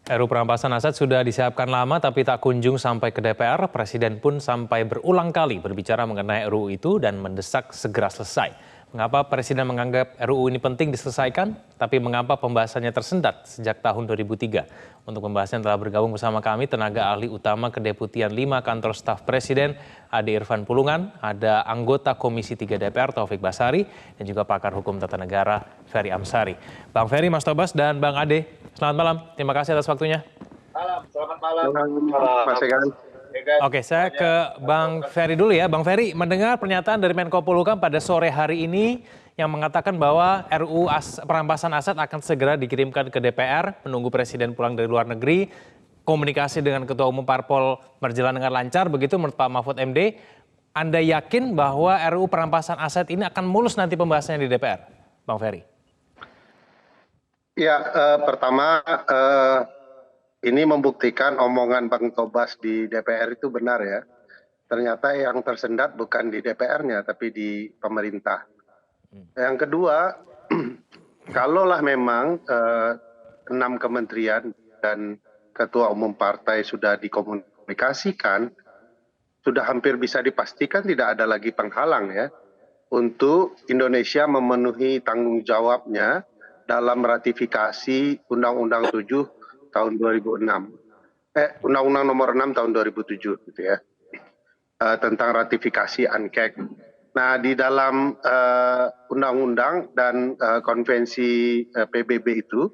RUU perampasan aset sudah disiapkan lama tapi tak kunjung sampai ke DPR. Presiden pun sampai berulang kali berbicara mengenai RUU itu dan mendesak segera selesai. Mengapa Presiden menganggap RUU ini penting diselesaikan, tapi mengapa pembahasannya tersendat sejak tahun 2003? Untuk pembahasan telah bergabung bersama kami tenaga ahli utama Kedeputian 5 Kantor Staf Presiden, Ade Irfan Pulungan, ada anggota Komisi 3 DPR Taufik Basari, dan juga pakar hukum tata negara Ferry Amsari. Bang Ferry, Mas Tobas, dan Bang Ade, selamat malam. Terima kasih atas waktunya. Selamat malam. Mas Egan. Oke, saya ke Bang Ferry dulu ya. Bang Ferry, mendengar pernyataan dari Menko Polhukam pada sore hari ini yang mengatakan bahwa RUU perampasan aset akan segera dikirimkan ke DPR, menunggu Presiden pulang dari luar negeri, komunikasi dengan Ketua Umum Parpol berjalan dengan lancar, begitu menurut Pak Mahfud MD. Anda yakin bahwa RUU perampasan aset ini akan mulus nanti pembahasannya di DPR, Bang Ferry? Ya, pertama ini membuktikan omongan Bang Tobas di DPR itu benar ya. Ternyata yang tersendat bukan di DPR-nya tapi di pemerintah. Yang kedua, kalaulah memang 6 kementerian dan Ketua Umum Partai sudah dikomunikasikan, sudah hampir bisa dipastikan tidak ada lagi penghalang ya untuk Indonesia memenuhi tanggung jawabnya dalam ratifikasi Undang-Undang 7 tahun 2006. Undang-Undang nomor 6 tahun 2007 gitu ya. Tentang ratifikasi ANKEK. Nah, di dalam undang-undang dan konvensi PBB itu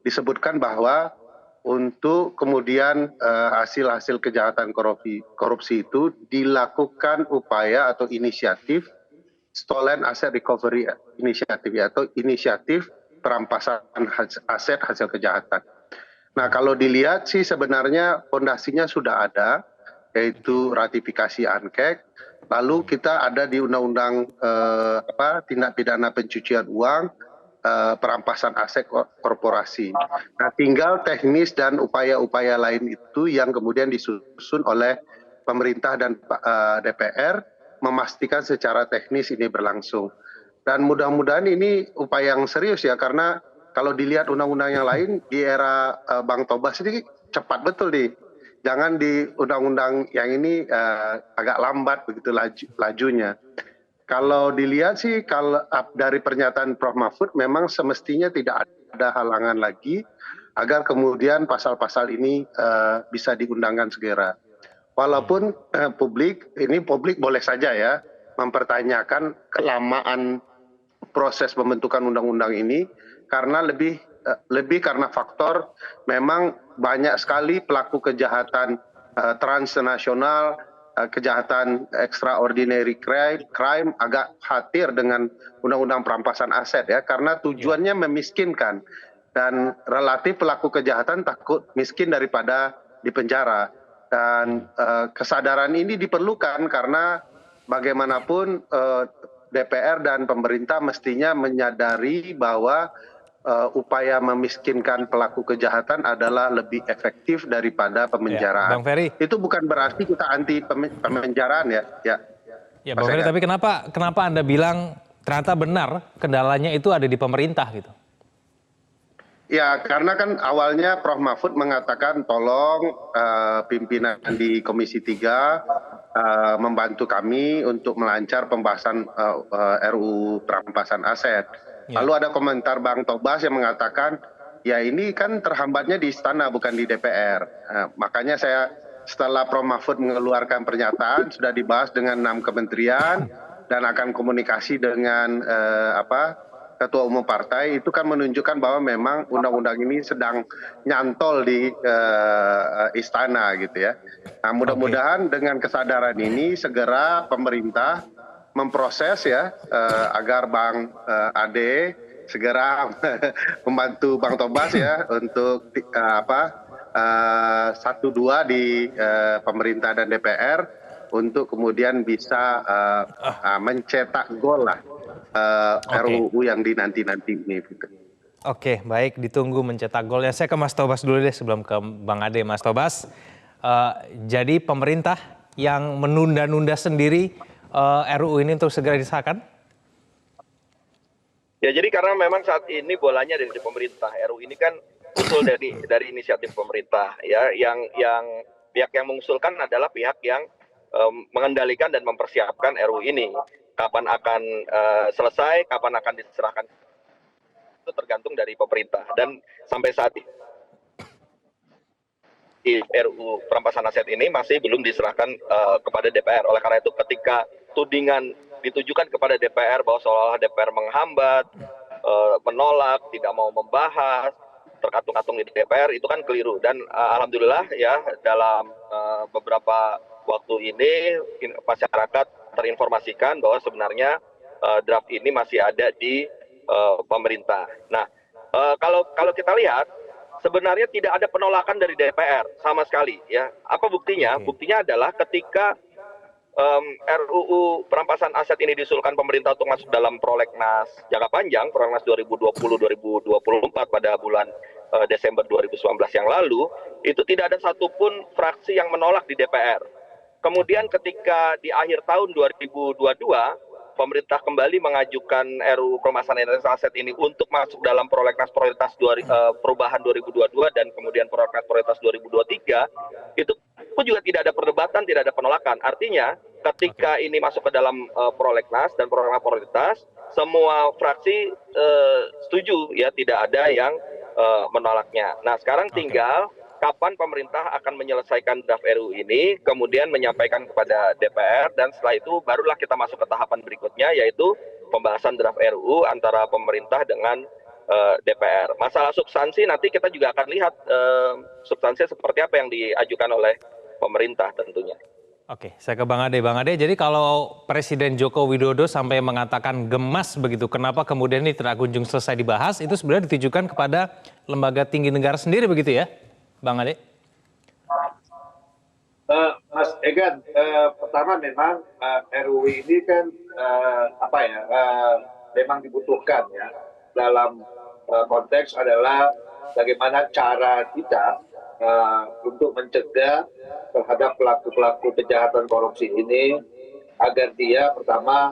disebutkan bahwa untuk kemudian hasil-hasil kejahatan korupsi itu dilakukan upaya atau inisiatif Stolen Asset Recovery Initiative atau inisiatif perampasan aset hasil kejahatan. Nah, kalau dilihat sih sebenarnya fondasinya sudah ada, yaitu ratifikasi ANKEK. Lalu kita ada di Undang-Undang Tindak Pidana Pencucian Uang, perampasan aset korporasi. Nah, tinggal teknis dan upaya-upaya lain itu yang kemudian disusun oleh pemerintah dan DPR memastikan secara teknis ini berlangsung. Dan mudah-mudahan ini upaya yang serius ya, karena kalau dilihat undang-undang yang lain di era Bang Tobas ini cepat betul nih. Jangan di undang-undang yang ini agak lambat begitu lajunya. Kalau dilihat sih kalau dari pernyataan Prof Mahfud memang semestinya tidak ada halangan lagi agar kemudian pasal-pasal ini bisa diundangkan segera. Walaupun publik boleh saja ya mempertanyakan kelamaan proses pembentukan undang-undang ini karena lebih karena faktor memang banyak sekali pelaku kejahatan transnasional, kejahatan extraordinary crime agak khawatir dengan undang-undang perampasan aset ya, karena tujuannya memiskinkan dan relatif pelaku kejahatan takut miskin daripada dipenjara. Dan kesadaran ini diperlukan karena bagaimanapun DPR dan pemerintah mestinya menyadari bahwa upaya memiskinkan pelaku kejahatan adalah lebih efektif daripada pemenjaraan. Bang Ferry. Itu bukan berarti kita anti pemenjaraan ya. Ya, Bang Ferry, tapi kenapa Anda bilang ternyata benar kendalanya itu ada di pemerintah gitu? Ya, karena kan awalnya Prof Mahfud mengatakan tolong pimpinan di Komisi 3 membantu kami untuk melancar pembahasan RUU perampasan aset. Lalu ada komentar Bang Tobas yang mengatakan, ya ini kan terhambatnya di istana bukan di DPR. Makanya saya setelah Prof Mahfud mengeluarkan pernyataan sudah dibahas dengan 6 kementerian dan akan komunikasi dengan Ketua Umum Partai, itu kan menunjukkan bahwa memang undang-undang ini sedang nyantol di istana gitu ya. Nah, mudah-mudahan dengan kesadaran ini segera pemerintah memproses ya agar Bang Ade segera membantu Bang Tobas ya untuk 1-2 di pemerintah dan DPR untuk kemudian bisa mencetak gol lah RUU yang dinanti-nanti ini. Oke, baik, ditunggu mencetak golnya. Saya ke Mas Tobas dulu deh sebelum ke Bang Ade. Mas Tobas, jadi pemerintah yang menunda-nunda sendiri RUU ini untuk segera disahkan? Ya, jadi karena memang saat ini bolanya dari pemerintah. RUU ini kan usul dari inisiatif pemerintah ya, yang pihak yang mengusulkan adalah pihak yang mengendalikan dan mempersiapkan RUU ini. Kapan akan selesai, kapan akan diserahkan itu tergantung dari pemerintah, dan sampai saat ini RUU perampasan aset ini masih belum diserahkan kepada DPR. Oleh karena itu ketika tudingan ditujukan kepada DPR bahwa seolah-olah DPR menghambat, menolak, tidak mau membahas, terkatung-katung di DPR, itu kan keliru. Dan alhamdulillah ya, dalam beberapa waktu ini masyarakat terinformasikan bahwa sebenarnya draft ini masih ada di pemerintah. Nah, kalau kita lihat sebenarnya tidak ada penolakan dari DPR sama sekali ya. Apa buktinya? Buktinya adalah ketika RUU perampasan aset ini diusulkan pemerintah untuk masuk dalam prolegnas jangka panjang, prolegnas 2020-2024 pada bulan Desember 2019 yang lalu, itu tidak ada satupun fraksi yang menolak di DPR. Kemudian ketika di akhir tahun 2022, pemerintah kembali mengajukan RUU perampasan aset ini untuk masuk dalam prolegnas prioritas perubahan 2022 dan kemudian prolegnas prioritas 2023, itu pun juga tidak ada perdebatan, tidak ada penolakan. Artinya ketika ini masuk ke dalam prolegnas dan prolegnas prioritas, semua fraksi setuju ya, tidak ada yang menolaknya. Nah, sekarang tinggal kapan pemerintah akan menyelesaikan draft RUU ini, kemudian menyampaikan kepada DPR, dan setelah itu barulah kita masuk ke tahapan berikutnya, yaitu pembahasan draft RUU antara pemerintah dengan DPR. Masalah substansi nanti kita juga akan lihat substansinya seperti apa yang diajukan oleh pemerintah tentunya. Oke, saya ke Bang Ade. Bang Ade, jadi kalau Presiden Joko Widodo sampai mengatakan gemas begitu, kenapa kemudian ini tidak kunjung selesai dibahas, itu sebenarnya ditujukan kepada lembaga tinggi negara sendiri begitu ya, Bang Ade? Mas Egan, pertama memang RUU ini kan memang dibutuhkan ya, dalam konteks adalah bagaimana cara kita untuk mencegah terhadap pelaku-pelaku kejahatan korupsi ini, agar dia pertama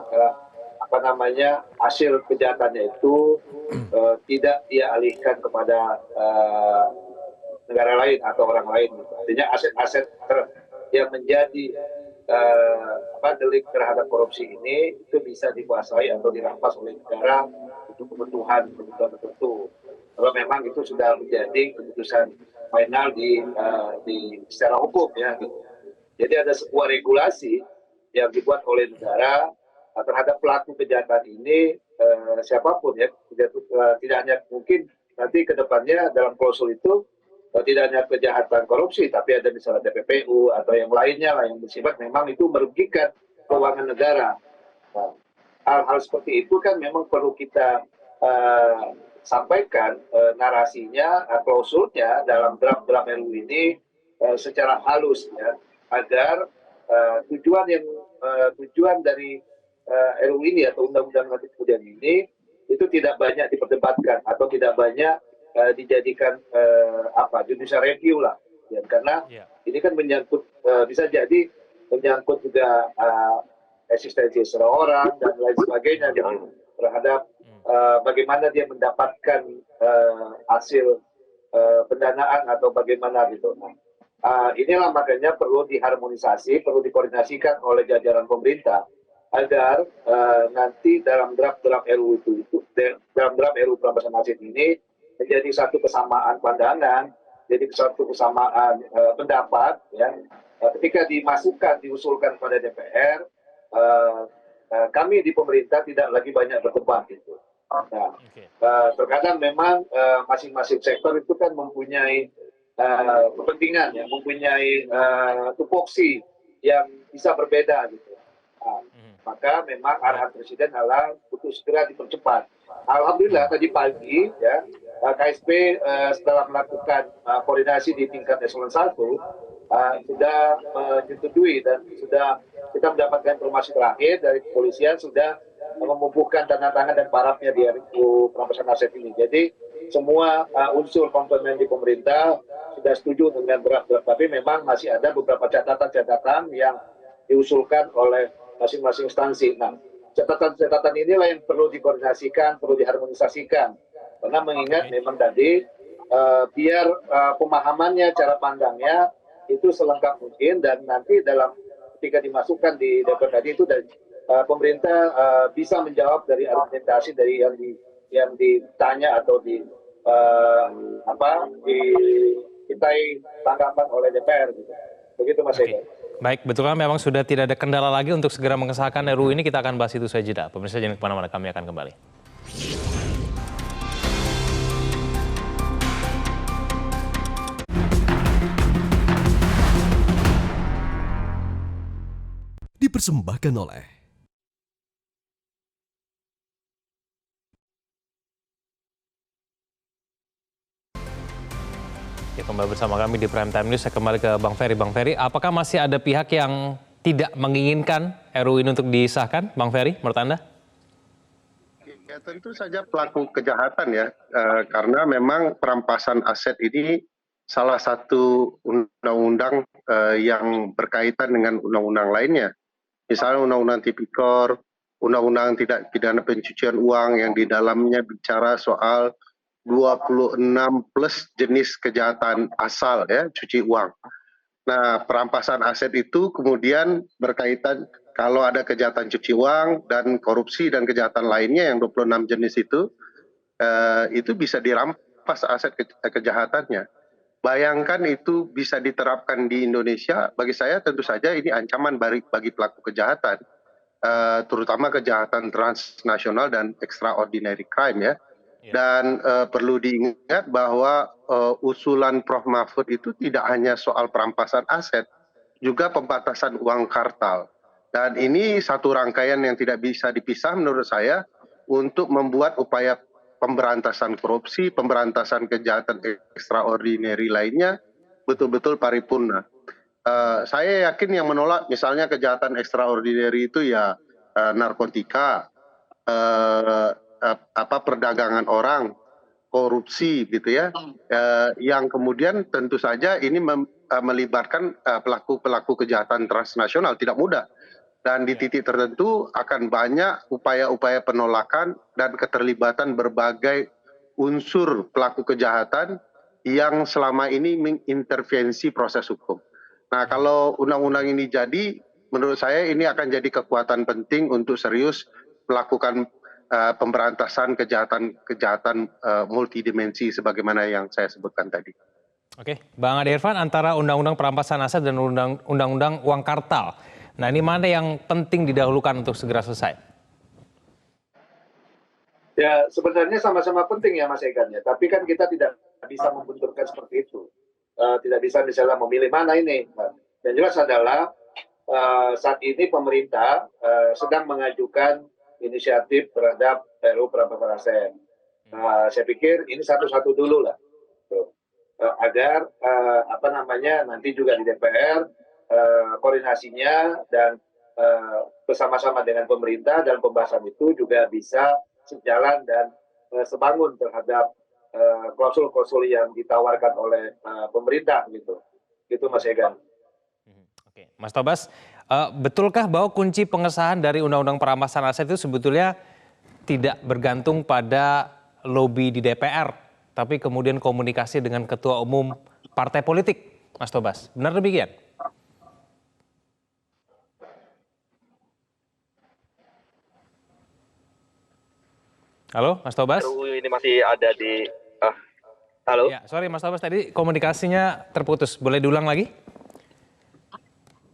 hasil kejahatannya itu tidak dia alihkan kepada negara lain atau orang lain. Artinya aset-aset yang menjadi delik terhadap korupsi ini itu bisa dikuasai atau dirampas oleh negara untuk kebutuhan tertentu. Kalau memang itu sudah menjadi keputusan final di secara hukum ya. Jadi ada sebuah regulasi yang dibuat oleh negara terhadap pelaku kejahatan ini, siapapun ya, tidak hanya mungkin nanti ke depannya dalam klausul itu tidak hanya kejahatan korupsi, tapi ada misalnya TPPU atau yang lainnya lah yang bersifat memang itu merugikan keuangan negara. Nah, hal-hal seperti itu kan memang perlu kita sampaikan narasinya, klausulnya dalam draft-draft RUU ini secara halus ya, agar tujuan dari RUU ini atau undang-undang nanti kemudian ini itu tidak banyak diperdebatkan atau tidak banyak dijadikan judicial review lah ya, karena ini kan menyangkut bisa jadi menyangkut juga eksistensi seseorang dan lain sebagainya gitu, terhadap bagaimana dia mendapatkan hasil pendanaan atau bagaimana gitu. Inilah makanya perlu diharmonisasi, perlu dikoordinasikan oleh jajaran pemerintah agar nanti dalam draft RUU dalam draft RUU perampasan aset ini menjadi satu kesamaan pandangan, jadi satu kesamaan pendapat ya. Ketika diusulkan pada DPR, kami di pemerintah tidak lagi banyak berdebat gitu. Nah, terkadang memang masing-masing sektor itu kan mempunyai kepentingan ya, mempunyai tupoksi yang bisa berbeda gitu. Maka memang arahan Presiden adalah untuk segera dipercepat. Alhamdulillah tadi pagi ya, KSP setelah melakukan koordinasi di tingkat eselon 1 sudah menyetujui dan sudah kita mendapatkan informasi terakhir dari kepolisian sudah membubuhkan tanda tangan dan parafnya di RUU perampasan aset ini. Jadi semua unsur komponen di pemerintah sudah setuju dengan draft-draft, tapi memang masih ada beberapa catatan-catatan yang diusulkan oleh masing-masing instansi. Nah, catatan-catatan inilah yang perlu dikoordinasikan, perlu diharmonisasikan. Karena mengingat memang tadi biar pemahamannya, cara pandangnya itu selengkap mungkin, dan nanti ketika dimasukkan di DPR tadi itu, dan pemerintah bisa menjawab dari argumentasi dari yang ditanya atau dimintai tanggapan oleh DPR gitu. Begitu Mas Eka. Baik, betulkah memang sudah tidak ada kendala lagi untuk segera mengesahkan RUU ini? Kita akan bahas itu saja jeda. Pemirsa jangan kemana-mana, kami akan kembali. Dipersembahkan oleh Ya, kembali bersama kami di Prime Time News. Saya kembali ke Bang Ferry. Bang Ferry, apakah masih ada pihak yang tidak menginginkan RUU ini untuk disahkan, Bang Ferry, menurut Anda? Ya, tentu saja pelaku kejahatan ya, karena memang perampasan aset ini salah satu undang-undang yang berkaitan dengan undang-undang lainnya. Misalnya Undang-Undang Tipikor, Undang-Undang Tindak Pidana Pencucian Uang yang di dalamnya bicara soal 26 plus jenis kejahatan asal ya, cuci uang. Nah, perampasan aset itu kemudian berkaitan kalau ada kejahatan cuci uang dan korupsi dan kejahatan lainnya yang 26 jenis itu bisa dirampas aset kejahatannya. Bayangkan itu bisa diterapkan di Indonesia, bagi saya tentu saja ini ancaman bagi pelaku kejahatan, terutama kejahatan transnasional dan extraordinary crime ya. Dan perlu diingat bahwa usulan Prof. Mahfud itu tidak hanya soal perampasan aset, juga pembatasan uang kartal. Dan ini satu rangkaian yang tidak bisa dipisah menurut saya untuk membuat upaya pemberantasan korupsi, pemberantasan kejahatan extraordinary lainnya betul-betul paripurna. Saya yakin yang menolak misalnya kejahatan extraordinary itu ya narkotika, perdagangan orang, korupsi gitu ya, yang kemudian tentu saja ini melibatkan pelaku-pelaku kejahatan transnasional, tidak mudah. Dan di titik tertentu akan banyak upaya-upaya penolakan dan keterlibatan berbagai unsur pelaku kejahatan yang selama ini mengintervensi proses hukum. Nah, kalau undang-undang ini jadi, menurut saya ini akan jadi kekuatan penting untuk serius melakukan pemberantasan kejahatan multidimensi sebagaimana yang saya sebutkan tadi. Oke, Bang Ade Irfan, antara undang-undang perampasan aset dan undang-undang uang kartal. Nah, ini mana yang penting didahulukan untuk segera selesai? Ya, sebenarnya sama-sama penting ya Mas Egan ya. Tapi kan kita tidak bisa membenturkan seperti itu. Tidak bisa misalnya memilih mana ini. Yang jelas adalah saat ini pemerintah sedang mengajukan inisiatif terhadap RUU perampasan aset. Saya pikir ini satu-satu dulu lah, agar nanti juga di DPR koordinasinya dan bersama-sama dengan pemerintah dan pembahasan itu juga bisa sejalan dan sebangun terhadap klausul-klausul yang ditawarkan oleh pemerintah gitu. Gitu Mas Egan. Oke, Mas Tobas, betulkah bahwa kunci pengesahan dari Undang-Undang Perampasan Aset itu sebetulnya tidak bergantung pada lobi di DPR, tapi kemudian komunikasi dengan ketua umum partai politik, Mas Tobas? Benar demikian? Halo, Mas Tobas? RUU ini masih ada di... halo? Ya, sorry Mas Tobas, tadi komunikasinya terputus. Boleh diulang lagi?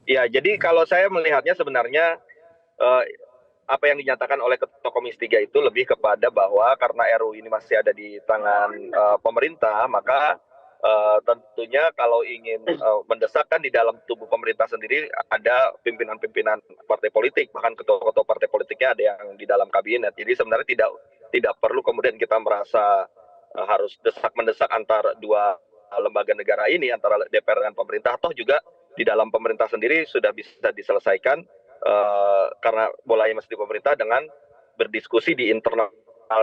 Ya, jadi kalau saya melihatnya sebenarnya apa yang dinyatakan oleh Ketua Komisi 3 itu lebih kepada bahwa karena RUU ini masih ada di tangan pemerintah, maka tentunya kalau ingin mendesak kan di dalam tubuh pemerintah sendiri ada pimpinan-pimpinan partai politik, bahkan ketua-ketua partai politiknya ada yang di dalam kabinet. Jadi sebenarnya tidak perlu kemudian kita merasa harus mendesak antar dua lembaga negara ini, antara DPR dan pemerintah. Toh juga di dalam pemerintah sendiri sudah bisa diselesaikan karena bolanya masih di pemerintah dengan berdiskusi di internal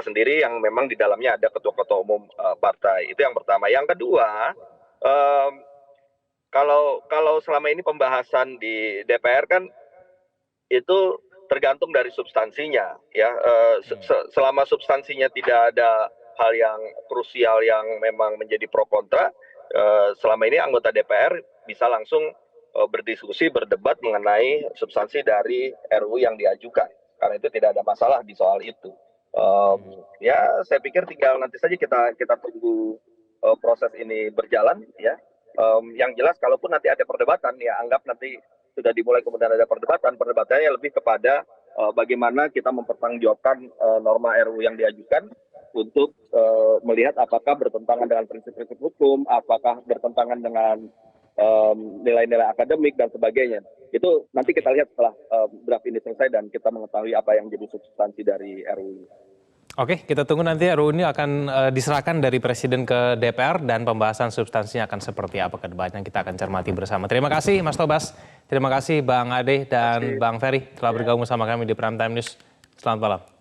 sendiri yang memang di dalamnya ada ketua-ketua umum partai. Itu yang pertama. Yang kedua, kalau selama ini pembahasan di DPR kan itu tergantung dari substansinya, ya. Selama substansinya tidak ada hal yang krusial yang memang menjadi pro kontra, selama ini anggota DPR bisa langsung berdiskusi, berdebat mengenai substansi dari RUU yang diajukan. Karena itu tidak ada masalah di soal itu. Ya, saya pikir tinggal nanti saja kita tunggu proses ini berjalan, ya. Yang jelas, kalaupun nanti ada perdebatan, ya anggap nanti sudah dimulai kemudian ada perdebatan. Perdebatannya lebih kepada bagaimana kita mempertanggungjawabkan norma RUU yang diajukan untuk melihat apakah bertentangan dengan prinsip-prinsip hukum, apakah bertentangan dengan nilai-nilai akademik dan sebagainya. Itu nanti kita lihat setelah draft ini selesai dan kita mengetahui apa yang menjadi substansi dari RUU. Oke, kita tunggu nanti RUU ini akan diserahkan dari Presiden ke DPR dan pembahasan substansinya akan seperti apa ke depannya, kita akan cermati bersama. Terima kasih Mas Tobas, terima kasih Bang Ade dan Bang Ferry telah bergabung sama kami di Prime Time News. Selamat malam.